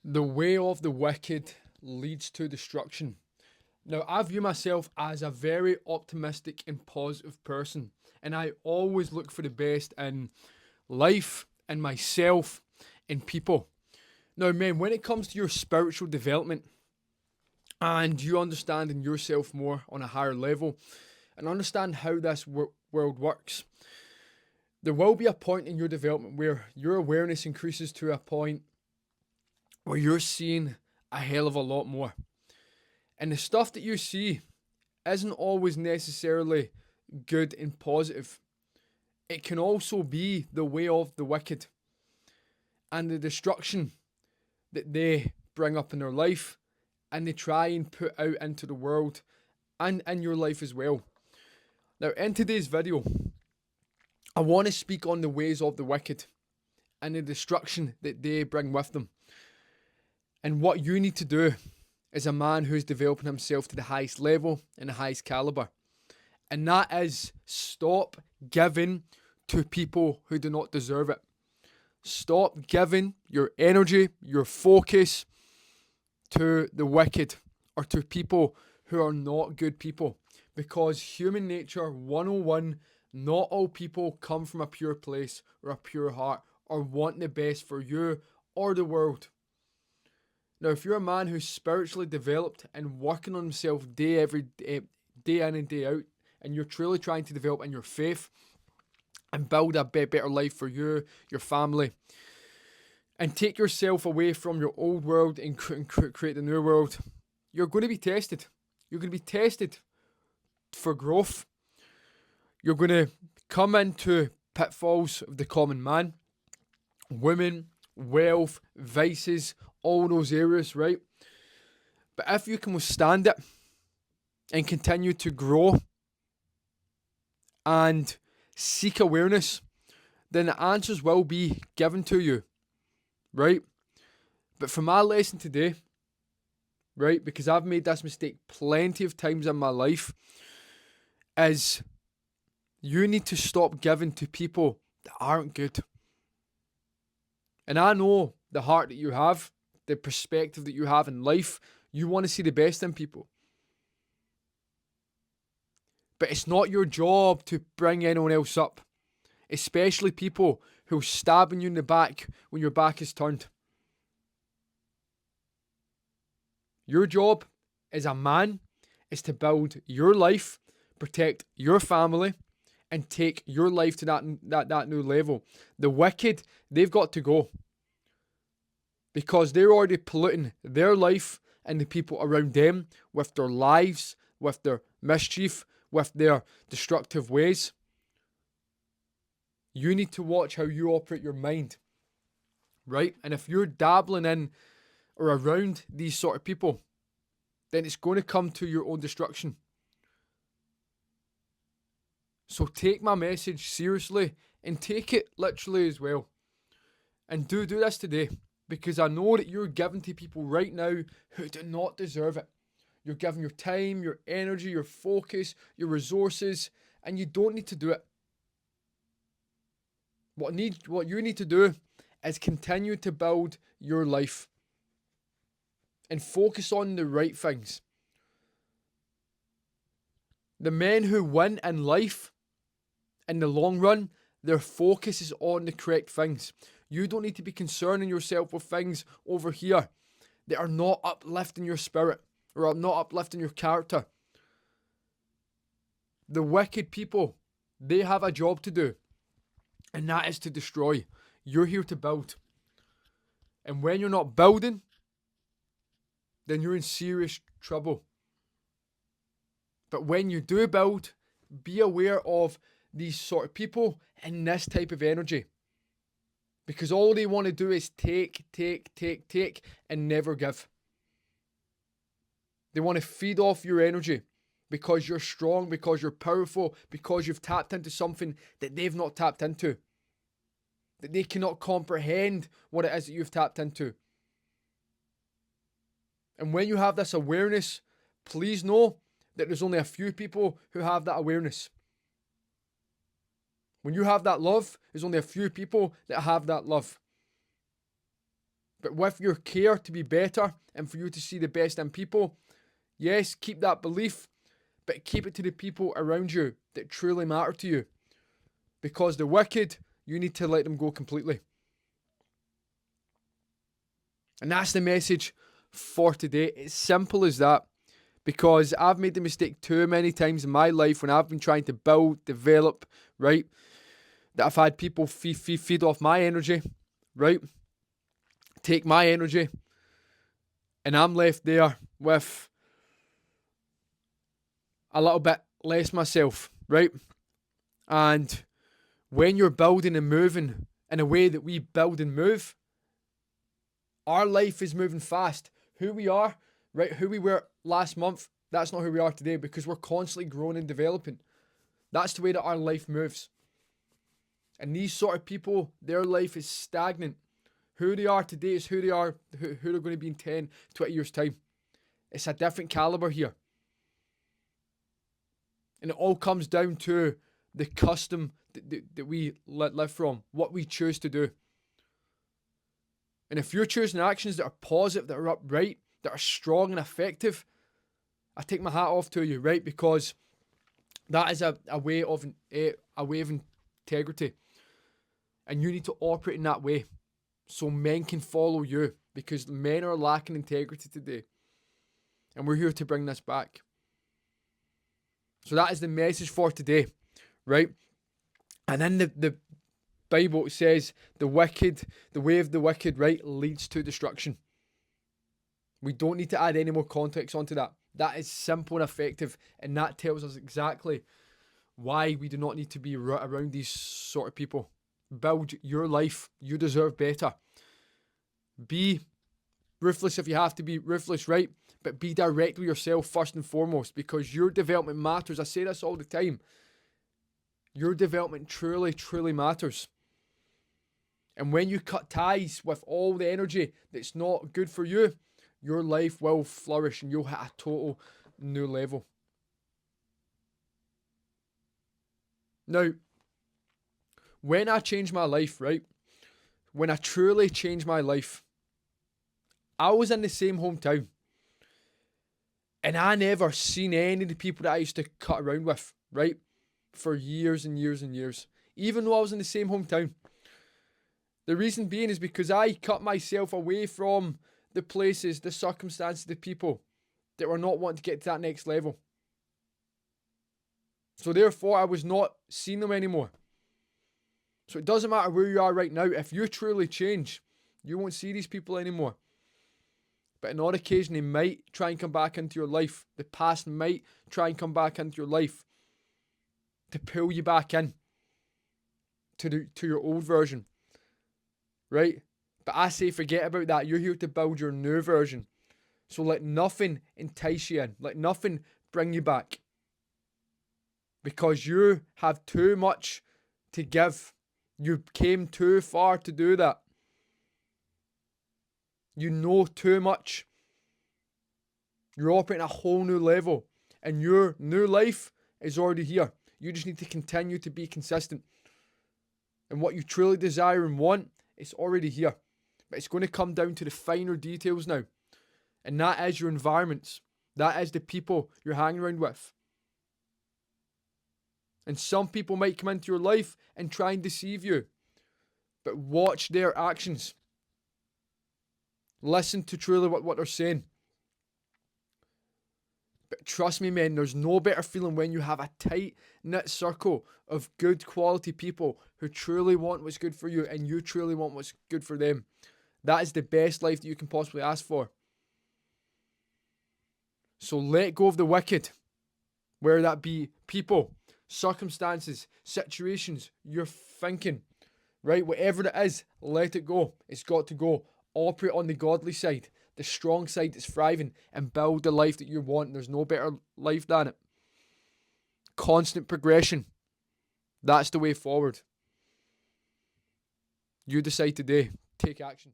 The way of the wicked leads to destruction. Now, I view myself as a very optimistic and positive person, and I always look for the best in life, in myself, in people. Now, man, when it comes to your spiritual development and you understanding yourself more on a higher level and understand how this world works, there will be a point in your development where your awareness increases to a point where you're seeing a hell of a lot more. And the stuff that you see isn't always necessarily good and positive. It can also be the way of the wicked and the destruction that they bring up in their life and they try and put out into the world and in your life as well. Now, in today's video, I want to speak on the ways of the wicked and the destruction that they bring with them, and what you need to do as a man who's developing himself to the highest level and the highest caliber. And that is stop giving to people who do not deserve it. Stop giving your energy, your focus to the wicked or to people who are not good people. Because human nature 101, not all people come from a pure place or a pure heart or want the best for you or the world. Now, if you're a man who's spiritually developed and working on himself day in and day out, and you're truly trying to develop in your faith and build a better life for you, your family, and take yourself away from your old world and create a new world, you're going to be tested. You're going to be tested for growth. You're going to come into pitfalls of the common man, women, wealth, vices, all those areas, right? But if you can withstand it and continue to grow and seek awareness, then the answers will be given to you, right? But for my lesson today, right, because I've made this mistake plenty of times in my life, is you need to stop giving to people that aren't good. And I know the heart that you have, the perspective that you have in life, you want to see the best in people. But it's not your job to bring anyone else up, especially people who are stabbing you in the back when your back is turned. Your job as a man is to build your life, protect your family, and take your life to that new level. The wicked, they've got to go. Because they're already polluting their life and the people around them with their lives, with their mischief, with their destructive ways. You need to watch how you operate your mind, right? And if you're dabbling in or around these sort of people, then it's going to come to your own destruction. So take my message seriously and take it literally as well. And do this today. Because I know that you're giving to people right now who do not deserve it. You're giving your time, your energy, your focus, your resources, and you don't need to do it. What you need to do is continue to build your life and focus on the right things. The men who win in life, in the long run, their focus is on the correct things. You don't need to be concerning yourself with things over here that are not uplifting your spirit or are not uplifting your character. The wicked people, they have a job to do, and that is to destroy. You're here to build. And when you're not building, then you're in serious trouble. But when you do build, be aware of these sort of people and this type of energy. Because all they want to do is take, and never give. They want to feed off your energy because you're strong, because you're powerful, because you've tapped into something that they've not tapped into. That they cannot comprehend what it is that you've tapped into. And when you have this awareness, please know that there's only a few people who have that awareness. When you have that love, there's only a few people that have that love. But with your care to be better and for you to see the best in people, yes, keep that belief, but keep it to the people around you that truly matter to you. Because the wicked, you need to let them go completely. And that's the message for today. It's simple as that. Because I've made the mistake too many times in my life when I've been trying to build, develop, right? That I've had people feed off my energy, right? Take my energy. And I'm left there with a little bit less myself, right? And when you're building and moving in a way that we build and move, our life is moving fast. Who we are, right? Who we were last month, that's not who we are today because we're constantly growing and developing. That's the way that our life moves. And these sort of people, their life is stagnant. Who they are today is who they are, who they're going to be in 10, 20 years' time. It's a different caliber here. And it all comes down to the custom that we live from, what we choose to do. And if you're choosing actions that are positive, that are upright, that are strong and effective, I take my hat off to you, right? Because that is a way of integrity. And you need to operate in that way so men can follow you, because men are lacking integrity today. And we're here to bring this back. So that is the message for today, right? And in the Bible, it says the way of the wicked, right, leads to destruction. We don't need to add any more context onto that. That is simple and effective, and that tells us exactly why we do not need to be around these sort of people. Build your life. You deserve better. Be ruthless if you have to be ruthless, right? But be direct with yourself first and foremost, because your development matters. I say this all the time. Your development truly, truly matters. And when you cut ties with all the energy that's not good for you, your life will flourish and you'll hit a total new level. Now, when I changed my life, right? When I truly changed my life, I was in the same hometown. And I never seen any of the people that I used to cut around with, right? For years and years and years. Even though I was in the same hometown. The reason being is because I cut myself away from the places, the circumstances, the people that were not wanting to get to that next level. So therefore, I was not seeing them anymore. So it doesn't matter where you are right now. If you truly change, you won't see these people anymore. But on odd occasion, they might try and come back into your life. The past might try and come back into your life to pull you back in to your old version. Right? But I say forget about that. You're here to build your new version. So let nothing entice you in. Let nothing bring you back. Because you have too much to give. You came too far to do that. You know too much. You're operating at a whole new level. And your new life is already here. You just need to continue to be consistent. And what you truly desire and want, it's already here. But it's going to come down to the finer details now. And that is your environments. That is the people you're hanging around with. And some people might come into your life and try and deceive you. But watch their actions. Listen to truly what they're saying. But trust me, men, there's no better feeling when you have a tight-knit circle of good quality people who truly want what's good for you and you truly want what's good for them. That is the best life that you can possibly ask for. So let go of the wicked, whether that be people, circumstances, situations, your thinking, right? Whatever it is, let it go. It's got to go. Operate on the godly side, the strong side that's thriving, and build the life that you want. There's no better life than it. Constant progression. That's the way forward. You decide today. Take action.